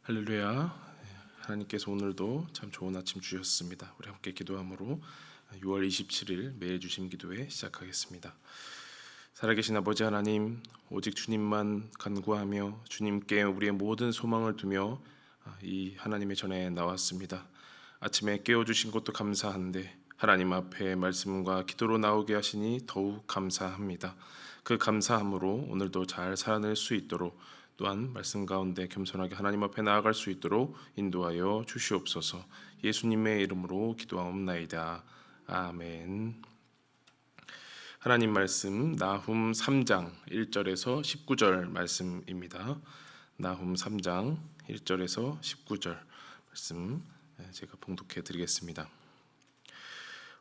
할렐루야. 하나님께서 오늘도 참 좋은 아침 주셨습니다. 우리 함께 기도함으로 6월 27일 매일 주심 기도회 시작하겠습니다. 살아계신 아버지 하나님, 오직 주님만 간구하며 주님께 우리의 모든 소망을 두며 이 하나님의 전에 나왔습니다. 아침에 깨워주신 것도 감사한데 하나님 앞에 말씀과 기도로 나오게 하시니 더욱 감사합니다. 그 감사함으로 오늘도 잘 살아낼 수 있도록, 또한 말씀 가운데 겸손하게 하나님 앞에 나아갈 수 있도록 인도하여 주시옵소서. 예수님의 이름으로 기도하옵나이다. 아멘. 하나님 말씀 나훔 3장 1절에서 19절 말씀입니다. 나훔 3장 1절에서 19절 말씀 제가 봉독해 드리겠습니다.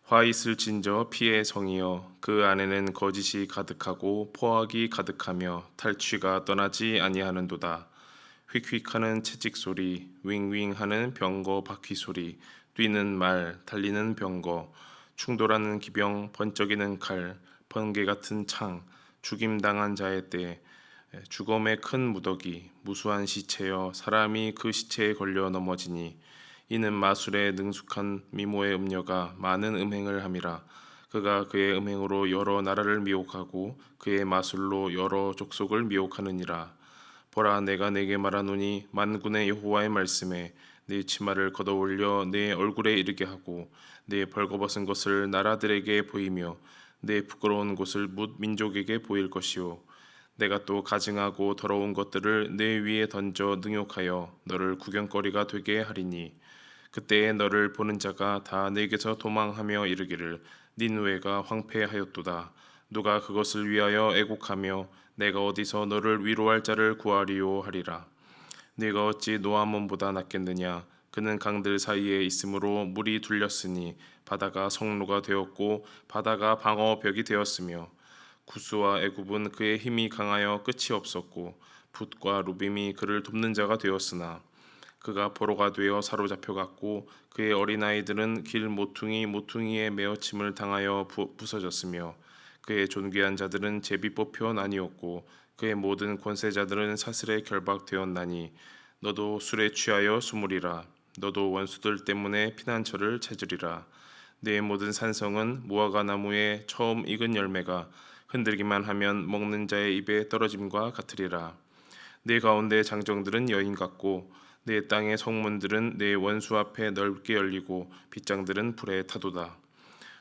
화 있을진저 피의 성이여, 그 안에는 거짓이 가득하고 포악이 가득하며 탈취가 떠나지 아니하는도다. 휙휙하는 채찍 소리, 윙윙하는 병거 바퀴 소리, 뛰는 말, 달리는 병거, 충돌하는 기병, 번쩍이는 칼, 번개 같은 창, 죽임당한 자의 때, 죽음의 큰 무더기, 무수한 시체여 사람이 그 시체에 걸려 넘어지니, 이는 마술에 능숙한 미모의 음녀가 많은 음행을 함이라. 그가 그의 음행으로 여러 나라를 미혹하고 그의 마술로 여러 족속을 미혹하느니라. 보라, 내가 내게 말하노니 만군의 여호와의 말씀에 네 치마를 걷어올려 네 얼굴에 이르게 하고 네 벌거벗은 것을 나라들에게 보이며 네 부끄러운 곳을 뭇 민족에게 보일 것이요, 내가 또 가증하고 더러운 것들을 내 위에 던져 능욕하여 너를 구경거리가 되게 하리니, 그때에 너를 보는 자가 다 내게서 도망하며 이르기를 니느웨가 황폐하였도다. 누가 그것을 위하여 애곡하며 내가 어디서 너를 위로할 자를 구하리요 하리라. 네가 어찌 노아몬보다 낫겠느냐. 그는 강들 사이에 있으므로 물이 둘렸으니 바다가 성로가 되었고 바다가 방어벽이 되었으며, 구스와 애굽은 그의 힘이 강하여 끝이 없었고 붓과 루빔이 그를 돕는 자가 되었으나, 그가 포로가 되어 사로잡혀갔고 그의 어린아이들은 길 모퉁이에 메어침을 당하여 부서졌으며, 그의 존귀한 자들은 제비 뽑혀 나뉘었고 그의 모든 권세자들은 사슬에 결박되었나니, 너도 술에 취하여 수무리라. 너도 원수들 때문에 피난처를 찾으리라. 내 모든 산성은 무화과 나무에 처음 익은 열매가 흔들기만 하면 먹는 자의 입에 떨어짐과 같으리라. 내 가운데 장정들은 여인 같고 내 땅의 성문들은 내 원수 앞에 넓게 열리고 빗장들은 불에 타도다.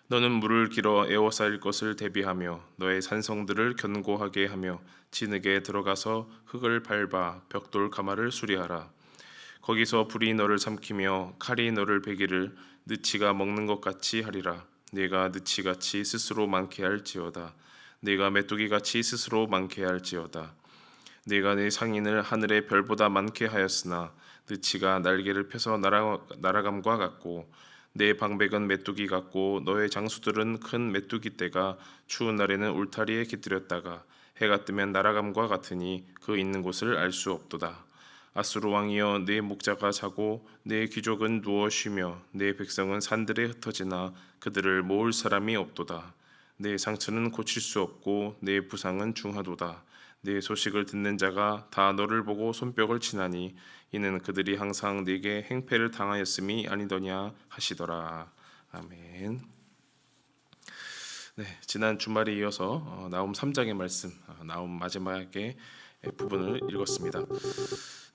너는 물을 길어 에워싸일 것을 대비하며 너의 산성들을 견고하게 하며 진흙에 들어가서 흙을 밟아 벽돌 가마를 수리하라. 거기서 불이 너를 삼키며 칼이 너를 베기를 느치가 먹는 것 같이 하리라. 네가 느치같이 스스로 많게 할지어다. 네가 메뚜기같이 스스로 많게 할지어다. 네가 네 상인을 하늘의 별보다 많게 하였으나 느치가 날개를 펴서 날아감과 같고 내 방백은 메뚜기 같고 너의 장수들은 큰 메뚜기 떼가 추운 날에는 울타리에 깃들였다가 해가 뜨면 날아감과 같으니 그 있는 곳을 알 수 없도다. 아수르 왕이여, 내 목자가 자고 내 귀족은 누워 쉬며 내 백성은 산들에 흩어지나 그들을 모을 사람이 없도다. 내 상처는 고칠 수 없고 내 부상은 중하도다. 네 소식을 듣는 자가 다 너를 보고 손뼉을 치나니 이는 그들이 항상 네게 행패를 당하였음이 아니더냐 하시더라. 아멘. 네, 지난 주말에 이어서 나훔 3장의 말씀, 나훔 마지막의 부분을 읽었습니다.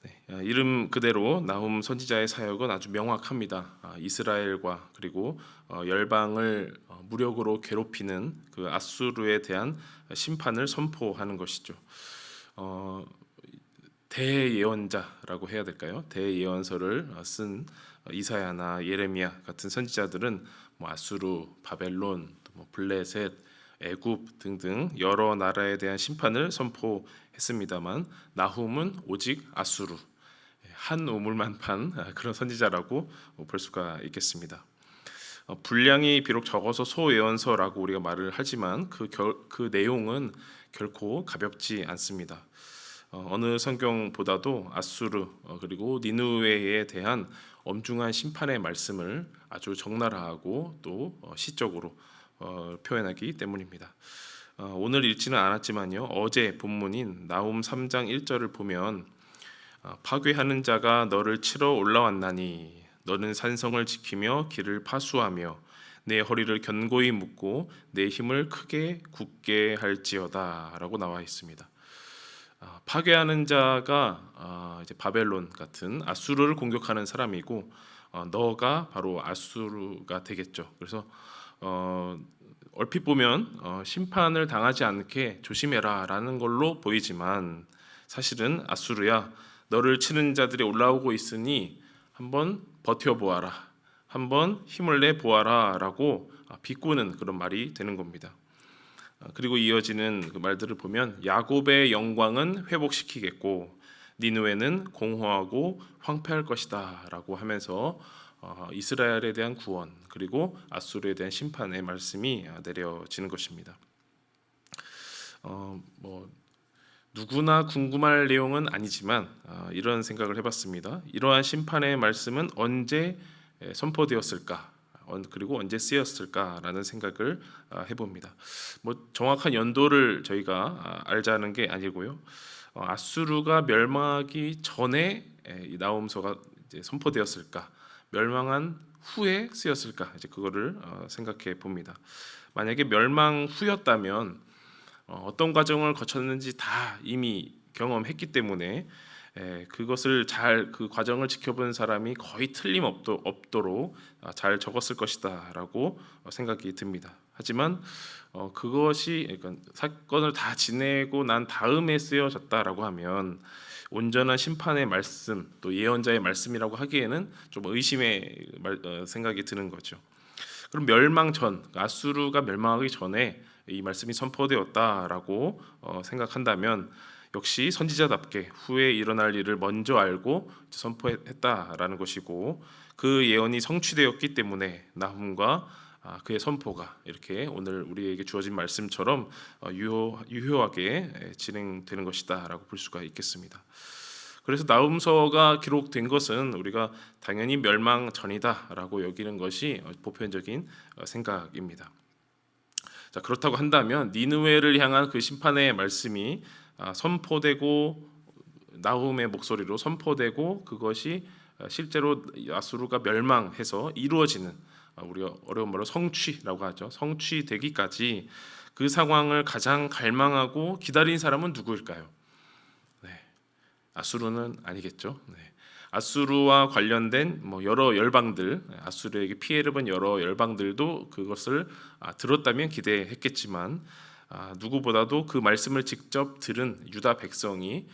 네, 이름 그대로 나훔 선지자의 사역은 아주 명확합니다. 이스라엘과 그리고 열방을 무력으로 괴롭히는 그 아수르에 대한 심판을 선포하는 것이죠. 대예언자라고 해야 될까요? 대예언서를 쓴 이사야나 예레미야 같은 선지자들은 아수르, 바벨론, 블레셋, 애굽 등등 여러 나라에 대한 심판을 선포했습니다만, 나훔은 오직 아수르, 한 우물만 판 그런 선지자라고 볼 수가 있겠습니다. 분량이 비록 적어서 소예언서라고 우리가 말을 하지만 그 내용은 결코 가볍지 않습니다. 어느 성경보다도 아수르 그리고 니느웨에 대한 엄중한 심판의 말씀을 아주 적나라하고 또 시적으로 표현하기 때문입니다. 오늘 읽지는 않았지만요, 어제 본문인 나훔 3장 1절을 보면 파괴하는 자가 너를 치러 올라왔나니 너는 산성을 지키며 길을 파수하며 내 허리를 견고히 묶고 내 힘을 크게 굳게 할지어다 라고 나와 있습니다. 파괴하는 자가 이제 바벨론 같은 아수르를 공격하는 사람이고, 너가 바로 아수르가 되겠죠. 그래서 얼핏 보면 심판을 당하지 않게 조심해라 라는 걸로 보이지만, 사실은 아수르야, 너를 치는 자들이 올라오고 있으니 한번 버텨보아라, 한번 힘을 내보아라 라고 비꼬는 그런 말이 되는 겁니다. 그리고 이어지는 그 말들을 보면 야곱의 영광은 회복시키겠고 니느웨는 공허하고 황폐할 것이다 라고 하면서 이스라엘에 대한 구원 그리고 아수르에 대한 심판의 말씀이 내려지는 것입니다. 누구나 궁금할 내용은 아니지만 이런 생각을 해봤습니다. 이러한 심판의 말씀은 언제 선포되었을까? 그리고 언제 쓰였을까라는 생각을 해봅니다. 정확한 연도를 저희가 알자는 게 아니고요. 아수르가 멸망하기 전에 이 나훔서가 이제 선포되었을까? 멸망한 후에 쓰였을까? 이제 그거를 생각해 봅니다. 만약에 멸망 후였다면 어떤 과정을 거쳤는지 다 이미 경험했기 때문에 그것을 잘 그 과정을 지켜본 사람이 거의 틀림없도록 잘 적었을 것이다라고 생각이 듭니다. 하지만 그것이 그러니까 사건을 다 지내고 난 다음에 쓰여졌다라고 하면 온전한 심판의 말씀 또 예언자의 말씀이라고 하기에는 좀 의심의 생각이 드는 거죠. 그럼 멸망 전 아수르가 멸망하기 전에 이 말씀이 선포되었다라고 생각한다면 역시 선지자답게 후에 일어날 일을 먼저 알고 선포했다라는 것이고, 그 예언이 성취되었기 때문에 나훔과 그의 선포가 이렇게 오늘 우리에게 주어진 말씀처럼 유효하게 진행되는 것이다라고 볼 수가 있겠습니다. 그래서 나훔서가 기록된 것은 우리가 당연히 멸망 전이다라고 여기는 것이 보편적인 생각입니다. 자, 그렇다고 한다면 니느웨를 향한 그 심판의 말씀이 선포되고 나훔의 목소리로 선포되고 그것이 실제로 아수르가 멸망해서 이루어지는, 우리가 어려운 말로 성취라고 하죠. 성취되기까지 그 상황을 가장 갈망하고 기다린 사람은 누구일까요? 아수르는 아니겠죠. 아수르와 관련된 여러 열방들, 아수르에게 피해를 본 여러 열방들도 그것을 들었다면 기대했겠지만 누구보다도 그 말씀을 직접 들은 유다 백성이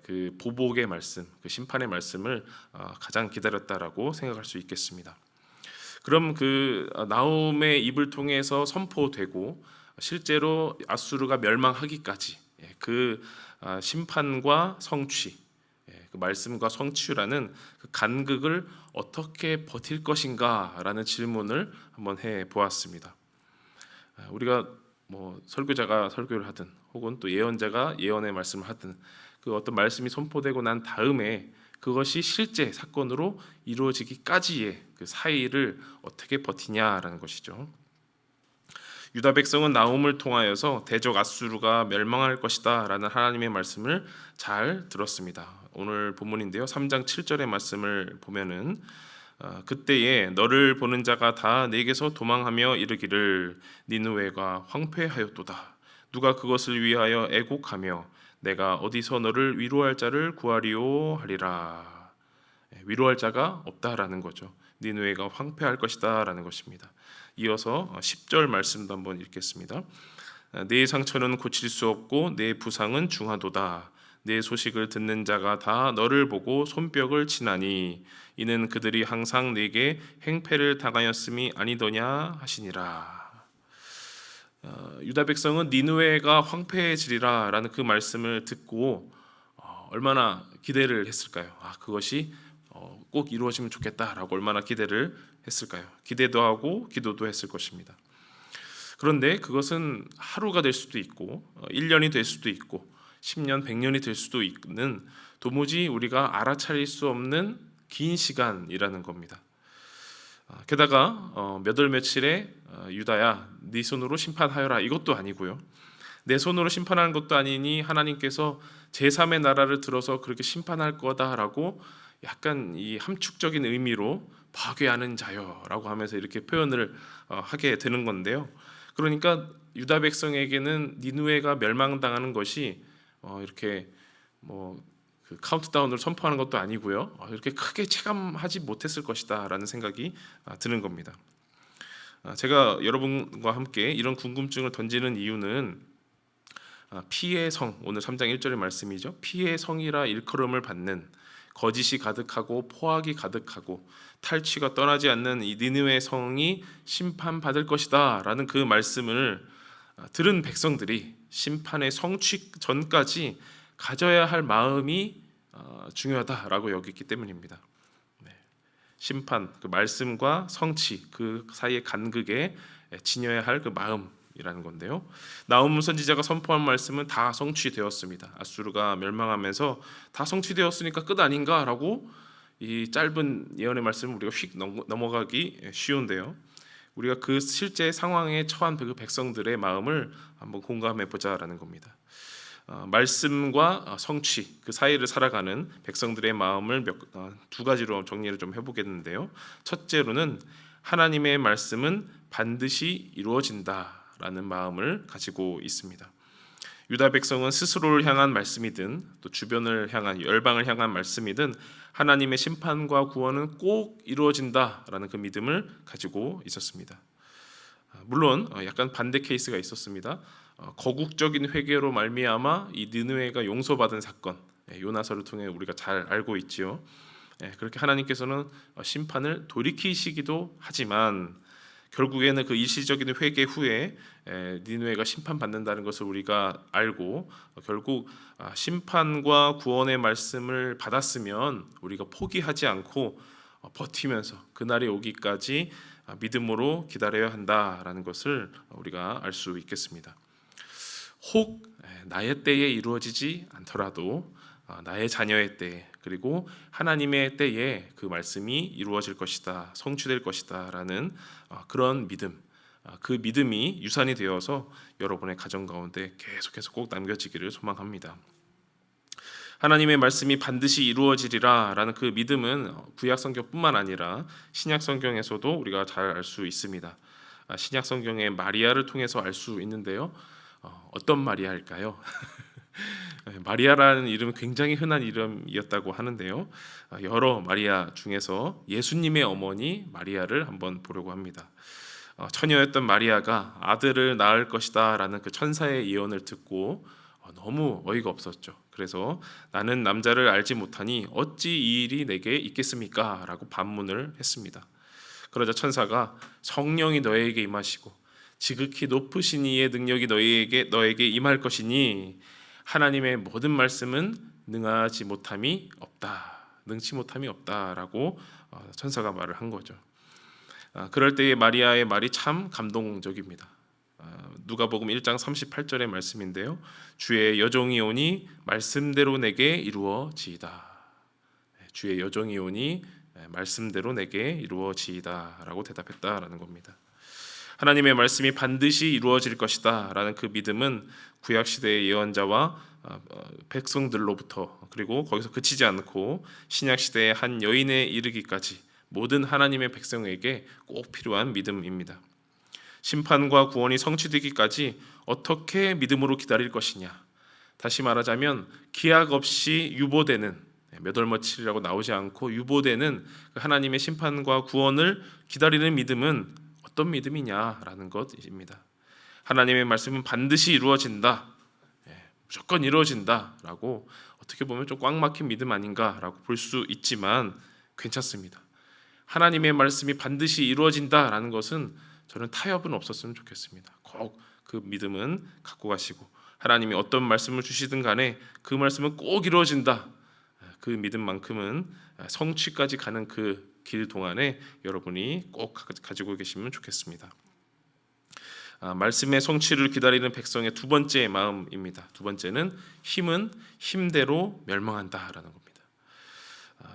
그 보복의 말씀, 그 심판의 말씀을 가장 기다렸다라고 생각할 수 있겠습니다. 그럼 그 나훔의 입을 통해서 선포되고 실제로 아수르가 멸망하기까지 그 심판과 성취, 그 말씀과 성취라는 그 간극을 어떻게 버틸 것인가라는 질문을 한번 해 보았습니다. 우리가 설교자가 설교를 하든 혹은 또 예언자가 예언의 말씀을 하든 그 어떤 말씀이 선포되고 난 다음에 그것이 실제 사건으로 이루어지기까지의 그 사이를 어떻게 버티냐라는 것이죠. 유다 백성은 나훔을 통하여서 대적 아수르가 멸망할 것이다라는 하나님의 말씀을 잘 들었습니다. 오늘 본문인데요, 3장 7절의 말씀을 보면은 그때에 너를 보는 자가 다 내게서 도망하며 이르기를 니느웨가 황폐하였도다. 누가 그것을 위하여 애곡하며 내가 어디서 너를 위로할 자를 구하리오 하리라. 위로할 자가 없다라는 거죠. 니느웨가 황폐할 것이다라는 것입니다. 이어서 10절 말씀도 한번 읽겠습니다. 내 상처는 고칠 수 없고 내 부상은 중하도다. 내 소식을 듣는 자가 다 너를 보고 손뼉을 치나니 이는 그들이 항상 내게 행패를 당하였음이 아니더냐 하시니라. 유다 백성은 니느웨가 황폐해지리라 라는 그 말씀을 듣고 얼마나 기대를 했을까요? 그것이 꼭 이루어지면 좋겠다라고 얼마나 기대를 했을까요? 기대도 하고 기도도 했을 것입니다. 그런데 그것은 하루가 될 수도 있고 1년이 될 수도 있고 10년, 100년이 될 수도 있는 도무지 우리가 알아차릴 수 없는 긴 시간이라는 겁니다. 게다가 몇 월 며칠에 유다야 네 손으로 심판하여라 이것도 아니고요. 내 손으로 심판하는 것도 아니니 하나님께서 제3의 나라를 들어서 그렇게 심판할 거다라고 약간 이 함축적인 의미로 파괴하는 자여라고 하면서 이렇게 표현을 하게 되는 건데요. 그러니까 유다 백성에게는 니느웨가 멸망당하는 것이 이렇게 그 카운트다운을 선포하는 것도 아니고요. 이렇게 크게 체감하지 못했을 것이다라는 생각이 드는 겁니다. 제가 여러분과 함께 이런 궁금증을 던지는 이유는 피의 성, 오늘 3장 1절의 말씀이죠. 피의 성이라 일컬음을 받는 거짓이 가득하고 포악이 가득하고 탈취가 떠나지 않는 이 니느웨 성이 심판받을 것이다 라는 그 말씀을 들은 백성들이 심판의 성취 전까지 가져야 할 마음이 중요하다라고 여겼기 때문입니다. 심판, 그 말씀과 성취 그 사이의 간극에 지녀야 할 그 마음이라는 건데요. 나훔 선지자가 선포한 말씀은 다 성취되었습니다. 아수르가 멸망하면서 다 성취되었으니까 끝 아닌가라고 이 짧은 예언의 말씀을 우리가 휙 넘어가기 쉬운데요. 우리가 그 실제 상황에 처한 그 백성들의 마음을 한번 공감해 보자라는 겁니다. 말씀과 성취 그 사이를 살아가는 백성들의 마음을 두 가지로 정리를 좀 해보겠는데요. 첫째로는 하나님의 말씀은 반드시 이루어진다라는 마음을 가지고 있습니다. 유다 백성은 스스로를 향한 말씀이든 또 주변을 향한 열방을 향한 말씀이든 하나님의 심판과 구원은 꼭 이루어진다라는 그 믿음을 가지고 있었습니다. 물론 약간 반대 케이스가 있었습니다. 거국적인 회개로 말미암아 이 느느웨가 용서받은 사건, 요나서를 통해 우리가 잘 알고 있지요. 그렇게 하나님께서는 심판을 돌이키시기도 하지만 결국에는 그 일시적인 회개 후에 니느웨가 심판받는다는 것을 우리가 알고 결국 심판과 구원의 말씀을 받았으면 우리가 포기하지 않고 버티면서 그날이 오기까지 믿음으로 기다려야 한다라는 것을 우리가 알 수 있겠습니다. 혹 나의 때에 이루어지지 않더라도 나의 자녀의 때에 그리고 하나님의 때에 그 말씀이 이루어질 것이다, 성취될 것이다 라는 그런 믿음, 그 믿음이 유산이 되어서 여러분의 가정 가운데 계속해서 꼭 남겨지기를 소망합니다. 하나님의 말씀이 반드시 이루어지리라 라는 그 믿음은 구약 성경뿐만 아니라 신약 성경에서도 우리가 잘 알 수 있습니다. 신약 성경의 마리아를 통해서 알 수 있는데요. 어떤 마리아일까요? 마리아라는 이름은 굉장히 흔한 이름이었다고 하는데요. 여러 마리아 중에서 예수님의 어머니 마리아를 한번 보려고 합니다. 처녀였던 마리아가 아들을 낳을 것이다 라는 그 천사의 예언을 듣고 너무 어이가 없었죠. 그래서 나는 남자를 알지 못하니 어찌 이 일이 내게 있겠습니까? 라고 반문을 했습니다. 그러자 천사가 성령이 너에게 임하시고 지극히 높으신 이의 능력이 너에게 임할 것이니 하나님의 모든 말씀은 능치 못함이 없다라고 천사가 말을 한 거죠. 그럴 때의 마리아의 말이 참 감동적입니다. 누가복음 1장 38절의 말씀인데요. 주의 여종이 오니 말씀대로 내게 이루어지이다. 주의 여종이 오니 말씀대로 내게 이루어지이다라고 대답했다라는 겁니다. 하나님의 말씀이 반드시 이루어질 것이다 라는 그 믿음은 구약 시대의 예언자와 백성들로부터 그리고 거기서 그치지 않고 신약 시대의 한 여인에 이르기까지 모든 하나님의 백성에게 꼭 필요한 믿음입니다. 심판과 구원이 성취되기까지 어떻게 믿음으로 기다릴 것이냐, 다시 말하자면 기약 없이 유보되는 몇 월 며칠이라고 나오지 않고 유보되는 하나님의 심판과 구원을 기다리는 믿음은 어떤 믿음이냐라는 것입니다. 하나님의 말씀은 반드시 이루어진다, 무조건 이루어진다라고 어떻게 보면 좀 꽉 막힌 믿음 아닌가라고 볼 수 있지만 괜찮습니다. 하나님의 말씀이 반드시 이루어진다라는 것은 저는 타협은 없었으면 좋겠습니다. 꼭 그 믿음은 갖고 가시고 하나님이 어떤 말씀을 주시든 간에 그 말씀은 꼭 이루어진다. 그 믿음만큼은 성취까지 가는 그 길 동안에 여러분이 꼭 가지고 계시면 좋겠습니다. 말씀의 성취를 기다리는 백성의 두 번째 마음입니다. 두 번째는 힘은 힘대로 멸망한다라는 겁니다.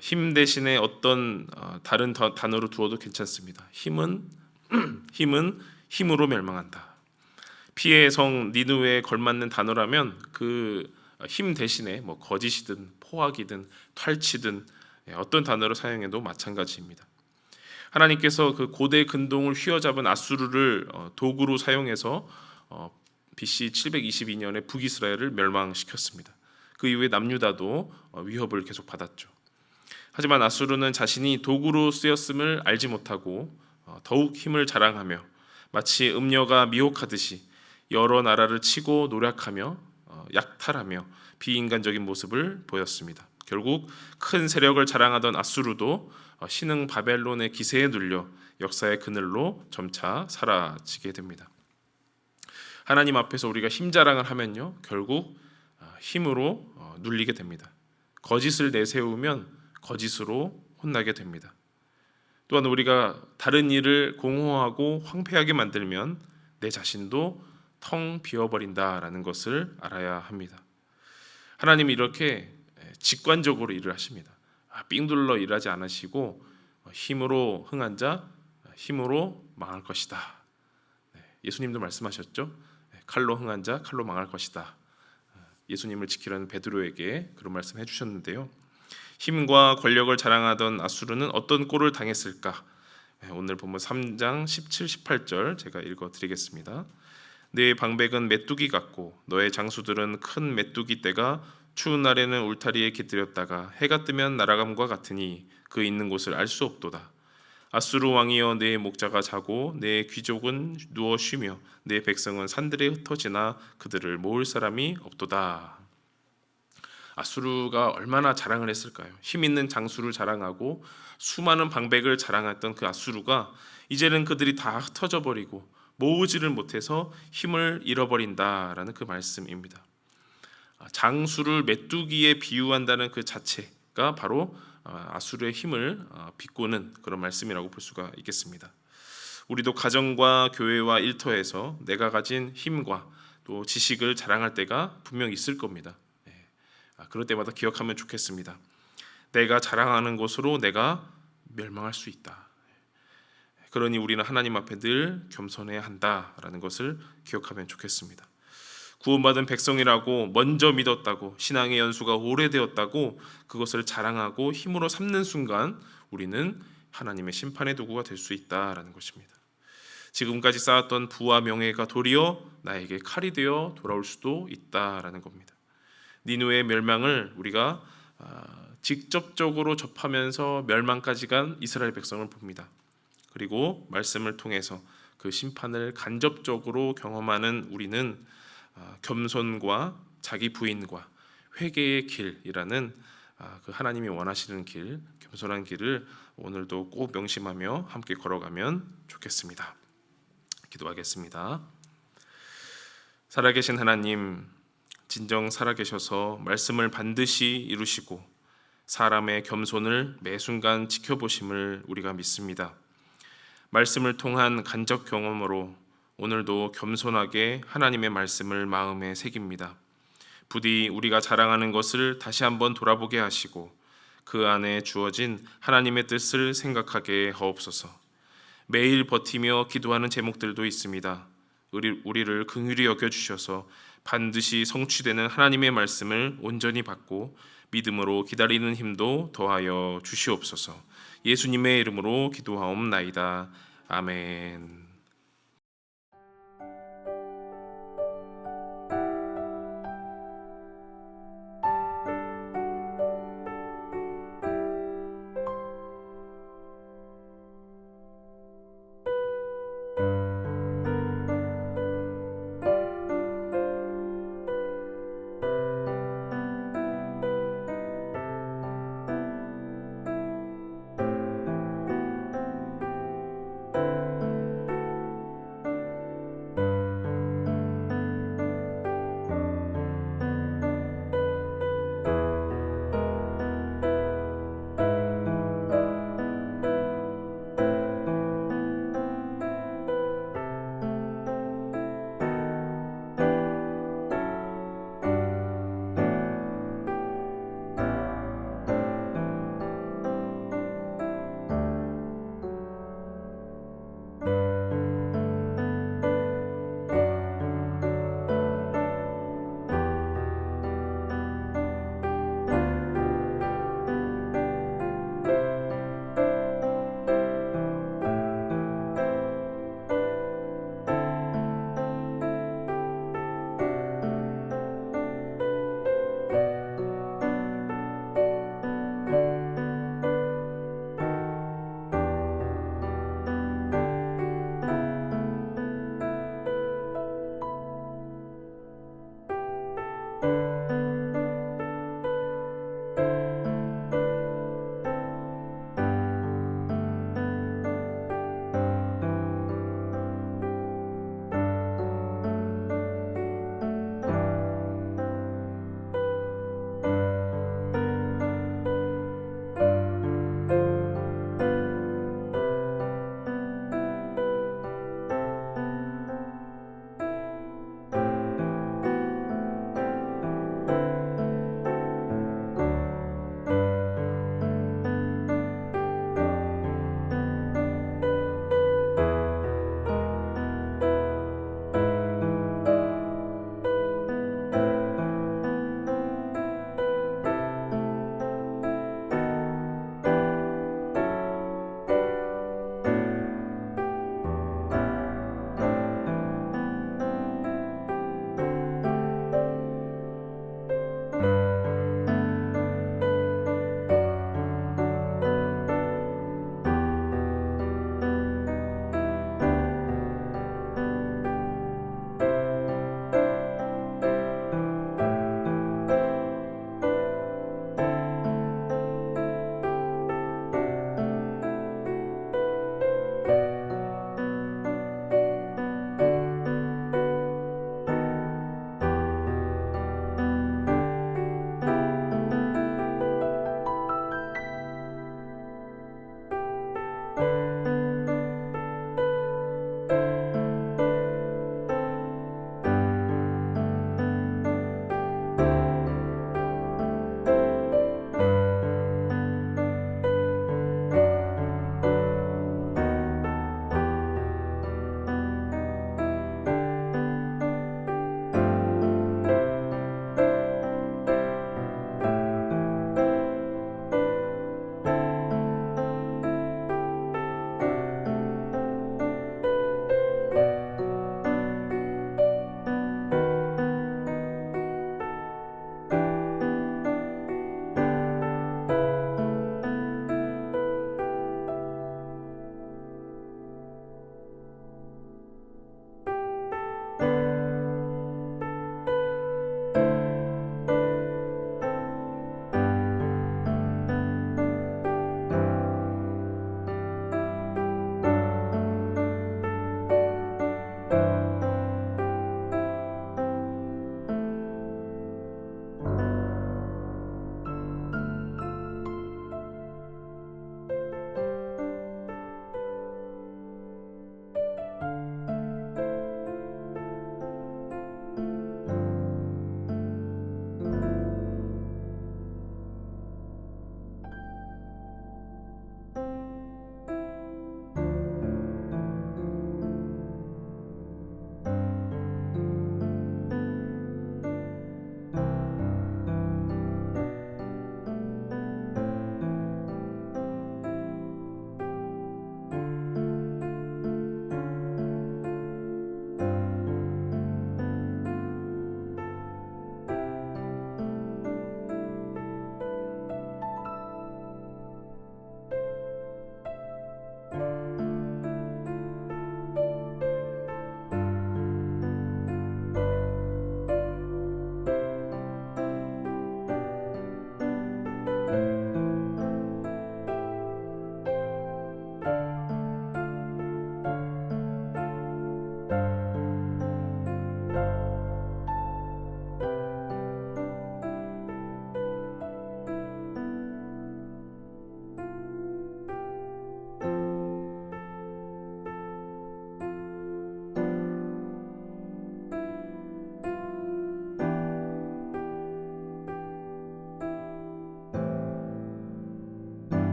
힘 대신에 어떤 다른 단어로 두어도 괜찮습니다. 힘은 힘으로 멸망한다. 피의 성 니느웨에 걸맞는 단어라면 그 힘 대신에 뭐 거짓이든 포악이든 탈취든 어떤 단어를 사용해도 마찬가지입니다. 하나님께서 그 고대 근동을 휘어잡은 아수르를 도구로 사용해서 BC 722년에 북이스라엘을 멸망시켰습니다. 그 이후에 남유다도 위협을 계속 받았죠. 하지만 아수르는 자신이 도구로 쓰였음을 알지 못하고 더욱 힘을 자랑하며 마치 음녀가 미혹하듯이 여러 나라를 치고 노략하며 약탈하며 비인간적인 모습을 보였습니다. 결국 큰 세력을 자랑하던 아수르도 신흥 바벨론의 기세에 눌려 역사의 그늘로 점차 사라지게 됩니다. 하나님 앞에서 우리가 힘 자랑을 하면요, 결국 힘으로 눌리게 됩니다. 거짓을 내세우면 거짓으로 혼나게 됩니다. 또한 우리가 다른 일을 공허하고 황폐하게 만들면 내 자신도 텅 비어버린다라는 것을 알아야 합니다. 하나님이 이렇게 직관적으로 일을 하십니다. 삥 둘러 일하지 않으시고 힘으로 흥한 자 힘으로 망할 것이다. 예수님도 말씀하셨죠. 칼로 흥한 자 칼로 망할 것이다. 예수님을 지키려는 베드로에게 그런 말씀해 주셨는데요. 힘과 권력을 자랑하던 아수르는 어떤 꼴을 당했을까? 오늘 본문 3장 17, 18절 제가 읽어드리겠습니다. 네 방백은 메뚜기 같고 너의 장수들은 큰 메뚜기 떼가 추운 날에는 울타리에 깃들였다가 해가 뜨면 날아감과 같으니 그 있는 곳을 알 수 없도다. 아수르 왕이여 내 목자가 자고 내 귀족은 누워 쉬며 내 백성은 산들에 흩어지나 그들을 모을 사람이 없도다. 아수르가 얼마나 자랑을 했을까요? 힘 있는 장수를 자랑하고 수많은 방백을 자랑했던 그 아수르가 이제는 그들이 다 흩어져 버리고 모으지를 못해서 힘을 잃어버린다라는 그 말씀입니다. 장수를 메뚜기에 비유한다는 그 자체가 바로 아수르의 힘을 비꼬는 그런 말씀이라고 볼 수가 있겠습니다. 우리도 가정과 교회와 일터에서 내가 가진 힘과 또 지식을 자랑할 때가 분명 있을 겁니다. 그럴 때마다 기억하면 좋겠습니다. 내가 자랑하는 것으로 내가 멸망할 수 있다. 그러니 우리는 하나님 앞에 늘 겸손해야 한다라는 것을 기억하면 좋겠습니다. 구원받은 백성이라고 먼저 믿었다고 신앙의 연수가 오래되었다고 그것을 자랑하고 힘으로 삼는 순간 우리는 하나님의 심판의 도구가 될 수 있다라는 것입니다. 지금까지 쌓았던 부와 명예가 도리어 나에게 칼이 되어 돌아올 수도 있다라는 겁니다. 니느웨의 멸망을 우리가 직접적으로 접하면서 멸망까지 간 이스라엘 백성을 봅니다. 그리고 말씀을 통해서 그 심판을 간접적으로 경험하는 우리는 겸손과 자기 부인과 회개의 길이라는 그 하나님이 원하시는 길, 겸손한 길을 오늘도 꼭 명심하며 함께 걸어가면 좋겠습니다. 기도하겠습니다. 살아계신 하나님, 진정 살아계셔서 말씀을 반드시 이루시고 사람의 겸손을 매 순간 지켜보심을 우리가 믿습니다. 말씀을 통한 간접 경험으로 오늘도 겸손하게 하나님의 말씀을 마음에 새깁니다. 부디 우리가 자랑하는 것을 다시 한번 돌아보게 하시고 그 안에 주어진 하나님의 뜻을 생각하게 하옵소서. 매일 버티며 기도하는 제목들도 있습니다. 우리를 긍휼히 여겨주셔서 반드시 성취되는 하나님의 말씀을 온전히 받고 믿음으로 기다리는 힘도 더하여 주시옵소서. 예수님의 이름으로 기도하옵나이다. 아멘.